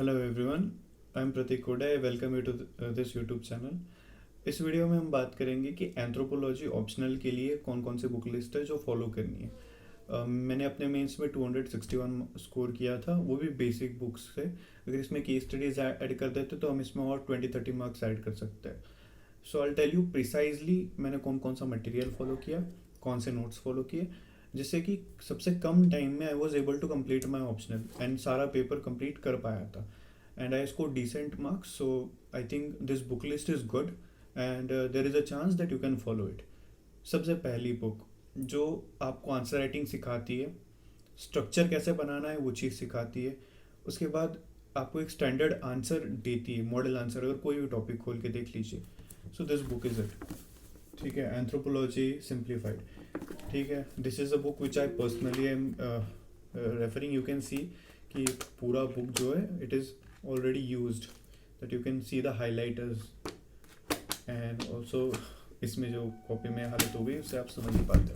Hello everyone, I am Prateek Koda. I welcome you to this YouTube channel. इस video में हम बात करेंगे कि एंथ्रोपोलॉजी ऑप्शनल के लिए कौन कौन से बुक लिस्ट है जो फॉलो करनी है। मैंने अपने मेंस में 261 स्कोर किया था, वो भी बेसिक बुक्स से। अगर इसमें केस स्टडीज ऐड कर देते तो हम इसमें और 20-30 मार्क्स ऐड कर सकते हैं। सो आई टेल यू प्रिसाइजली मैंने कौन कौन सा मटेरियल फॉलो किया, कौन से नोट्स फॉलो किए, जिससे कि सबसे कम टाइम में I was able to complete my optional and सारा पेपर कंप्लीट कर पाया था। And I score decent marks, so I think this book list is good and there is a chance that you can follow it. सबसे पहली book जो आपको answer writing सिखाती है, स्ट्रक्चर कैसे बनाना है वो चीज़ सिखाती है, उसके बाद आपको एक स्टैंडर्ड आंसर देती है, मॉडल आंसर, अगर कोई भी टॉपिक खोल के देख लीजिए। So this book is it. ठीक है, एंथ्रोपोलॉजी सिंप्लीफाइड। ठीक है, this is a book which I personally am referring. You can see कि पूरा बुक जो है it is already used, that you can see the highlighters and also इसमें जो कॉपी में हालत हो गई उससे आप समझ नहीं पाते।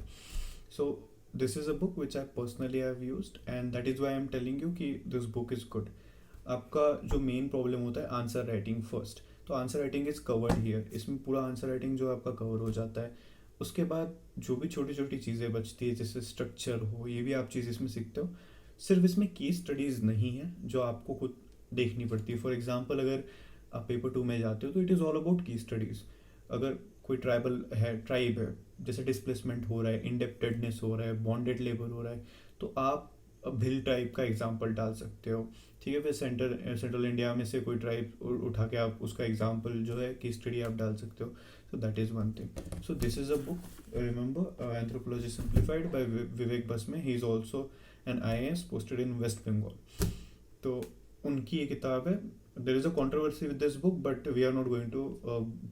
सो this is a book which I personally have used and that is why I am telling you कि दिस बुक इज़ गुड। आपका जो मेन प्रॉब्लम होता है आंसर राइटिंग फर्स्ट, तो answer writing is covered here. इसमें पूरा answer writing जो आपका कवर हो जाता है। उसके बाद जो भी छोटी छोटी चीज़ें बचती है जैसे स्ट्रक्चर हो, ये भी आप चीज़ इसमें सीखते हो। सिर्फ इसमें केस स्टडीज़ नहीं है जो आपको खुद देखनी पड़ती है। फॉर एग्जांपल अगर आप पेपर 2 में जाते हो तो it is all about case studies. अगर कोई ट्राइब है, जैसे डिस्प्लेसमेंट हो रहा है, इंडेप्टेडनेस हो रहा है, बॉन्डेड लेबर हो रहा है, तो आप भिल ट्राइब का एग्जाम्पल डाल सकते हो। ठीक है, फिर सेंट्रल इंडिया में से कोई ट्राइब उठा के आप उसका एग्जाम्पल जो है की स्टडी आप डाल सकते हो। So that is one thing. So this is a book, remember, anthropology simplified by Vivek Basme. He is also an IAS posted in West Bengal. तो उनकी ये किताब है। There is a controversy with this book but we are not going to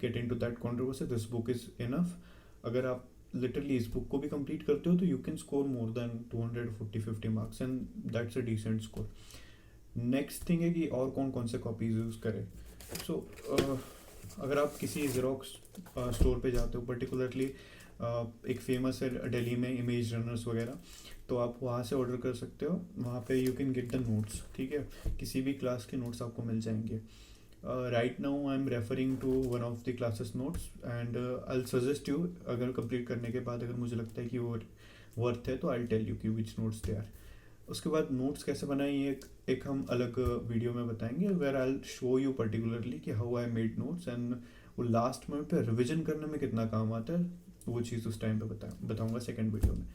get into that controversy. This book is enough. अगर आप literally इस book को भी कंप्लीट करते हो तो you can score more than 240-50 marks and that's a decent score. Next thing है कि और कौन कौन से कॉपीज यूज़ करें। सो अगर आप किसी जेरोक्स स्टोर पे जाते हो, पर्टिकुलरली एक फेमस है दिल्ली में इमेज रनर्स वगैरह, तो आप वहाँ से ऑर्डर कर सकते हो। वहाँ पे you can get the notes. ठीक है, किसी भी क्लास के नोट्स आपको मिल जाएंगे। Right now I am referring to one of the classes notes and I will suggest you, अगर कंप्लीट करने के बाद अगर मुझे लगता है कि वो वर्थ है तो आई टेल यू कि विच नोट्स दे आर। उसके बाद नोट्स कैसे बनाए ये एक हम अलग वीडियो में बताएंगे, where I show you particularly कि how I made notes and वो लास्ट मोमेंट पे रिविजन करने में कितना काम आता है, वो चीज़ उस टाइम पे बताऊंगा सेकंड वीडियो में।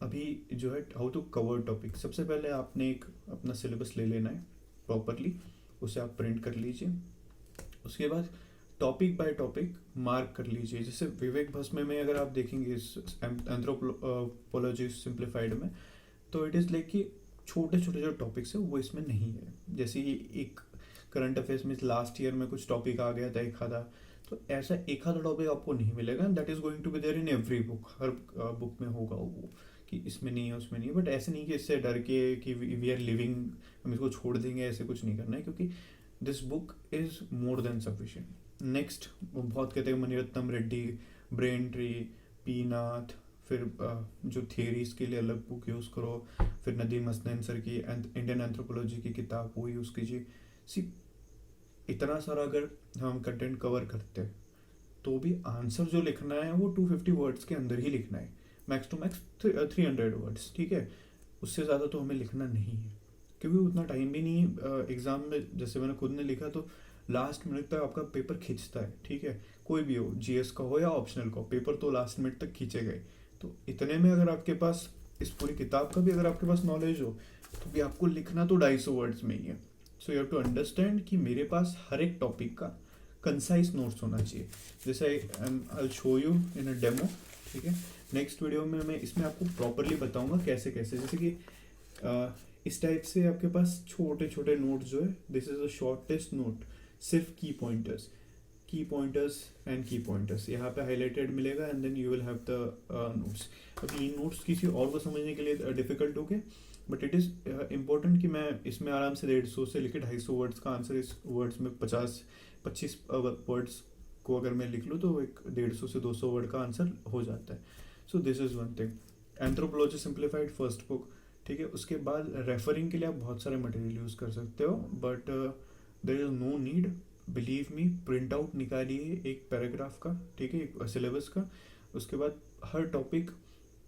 अभी जो है हाउ टू कवर टॉपिक, सबसे पहले आपने एक अपना सिलेबस ले लेना है प्रॉपरली, उसे आप प्रिंट कर लीजिए। उसके बाद टॉपिक बाय टॉपिक मार्क कर लीजिए। जैसे विवेक भस्मे में अगर आप देखेंगे इस एंथ्रोपोलॉजी सिंप्लीफाइड में, तो इट इज़ लाइक कि छोटे छोटे जो टॉपिक्स है वो इसमें नहीं है। जैसे कि एक करंट अफेयर्स में लास्ट ईयर में कुछ टॉपिक आ गया था एक आधा, तो ऐसा एक आधा टॉपिक आपको नहीं मिलेगा। That is going to be there in every book, हर बुक में होगा वो कि इसमें नहीं है उसमें नहीं है। बट ऐसे नहीं कि इससे डर के कि वी आर लिविंग, हम इसको छोड़ देंगे, ऐसे कुछ नहीं करना है, क्योंकि this book is more than sufficient. Next बहुत कहते हैं मणिरत्नम रेड्डी, ब्रेन ट्री, पीनाथ, फिर जो थियरीज के लिए अलग बुक यूज़ करो, फिर नदीम हसन सर की इंडियन एंथ्रोपोलॉजी की किताब वो यूज़ कीजिए। सी इतना सारा अगर हम कंटेंट कवर करते हैं तो भी आंसर जो लिखना है वो 250 वर्ड्स के अंदर ही लिखना है, मैक्स टू मैक्स 300 वर्ड्स। ठीक है, उससे ज़्यादा तो हमें लिखना नहीं है, क्योंकि उतना टाइम भी नहीं है एग्ज़ाम में। जैसे मैंने खुद ने लिखा तो लास्ट मिनट तक आपका पेपर खींचता है। ठीक है, कोई भी हो, GS का हो या ऑप्शनल का हो, पेपर तो लास्ट मिनट तक खींचे गए। तो इतने में अगर आपके पास इस पूरी किताब का भी अगर आपके पास नॉलेज हो तो भी आपको लिखना तो 250 वर्ड्स में ही है। So you have to understand कि मेरे पास हर एक टॉपिक का कंसाइज नोट्स होना चाहिए। जैसे आई show you in a demo. ठीक है, नेक्स्ट वीडियो में मैं इसमें आपको प्रॉपरली बताऊंगा कैसे कैसे, जैसे कि इस टाइप से आपके पास छोटे छोटे नोट्स जो है, this is a shortest note, सिर्फ की पॉइंटर्स एंड की पॉइंटर्स यहाँ पे हाईलाइटेड मिलेगा and then you will have the notes. अब ये नोट्स किसी और को समझने के लिए डिफिकल्ट हो गए, बट इट इज़ इम्पोर्टेंट कि मैं इसमें आराम से 150 से लेकर 250 वर्ड्स का आंसर इस वर्ड्स में 25 वर्ड्स को अगर मैं लिख लूँ तो एक 150 से 200 वर्ड का आंसर हो जाता है। सो this is one thing. Anthropology simplified first book. ठीक है। उसके बाद रेफरिंग के लिए आप बहुत सारे मटेरियल यूज़ कर सकते हो, but there is no need, believe me. Print out निकालिए एक पैराग्राफ का, ठीक है, एक सिलेबस का। उसके बाद हर टॉपिक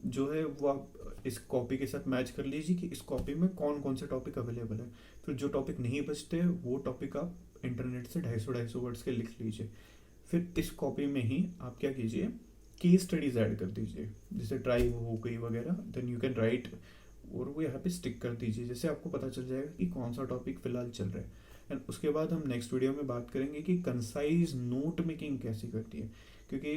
जो है वो आप इस कॉपी के साथ मैच कर लीजिए कि इस कॉपी में कौन कौन से टॉपिक अवेलेबल है। फिर जो टॉपिक नहीं बचते वो टॉपिक आप इंटरनेट से 250 वर्ड्स के लिख लीजिए। फिर इस कॉपी में ही आप क्या कीजिए, केस स्टडीज ऐड कर दीजिए, जैसे ट्राइब हो गई वगैरह, देन यू कैन राइट, और वो यहाँ पे स्टिक कर दीजिए, जैसे आपको पता चल जाएगा कि कौन सा टॉपिक फिलहाल चल रहा है। एंड उसके बाद हम नेक्स्ट वीडियो में बात करेंगे कि कंसाइज नोट मेकिंग कैसी करती है, क्योंकि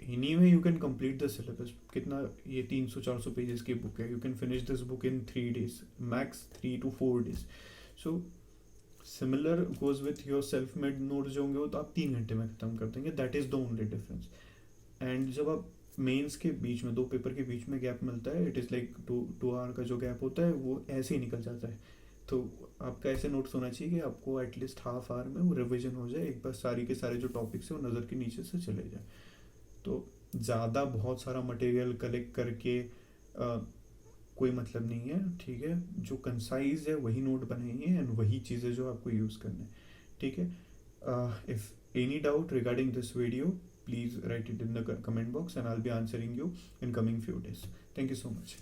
anyway you can complete the syllabus. कितना, ये 300-400 पेजेस की बुक है, you can finish this book in 3 days, max 3 to 4 days। So similar goes with your self made notes जो होंगे वो तो आप 3 घंटे में खत्म कर देंगे, that is the only difference. And जब आप मेंस के बीच में, 2 पेपर के बीच में गैप मिलता है, इट इज़ लाइक 2 hour का जो गैप होता है वो ऐसे ही निकल जाता है। तो आपका ऐसे नोट्स होना चाहिए कि आपको एटलीस्ट हाफ आवर में वो रिविजन हो जाए, एक बार सारी के सारे जो टॉपिक्स है वो नज़र के नीचे से चले जाए। तो ज़्यादा बहुत सारा मटेरियल कलेक्ट करके कोई मतलब नहीं है, ठीक है। जो कंसाइज है वही नोट बनाइए एंड वही चीज़ें जो आपको यूज़ करना है, ठीक है। If any doubt regarding this video, please write it in the comment box and I'll be answering you in coming few days. Thank you so much.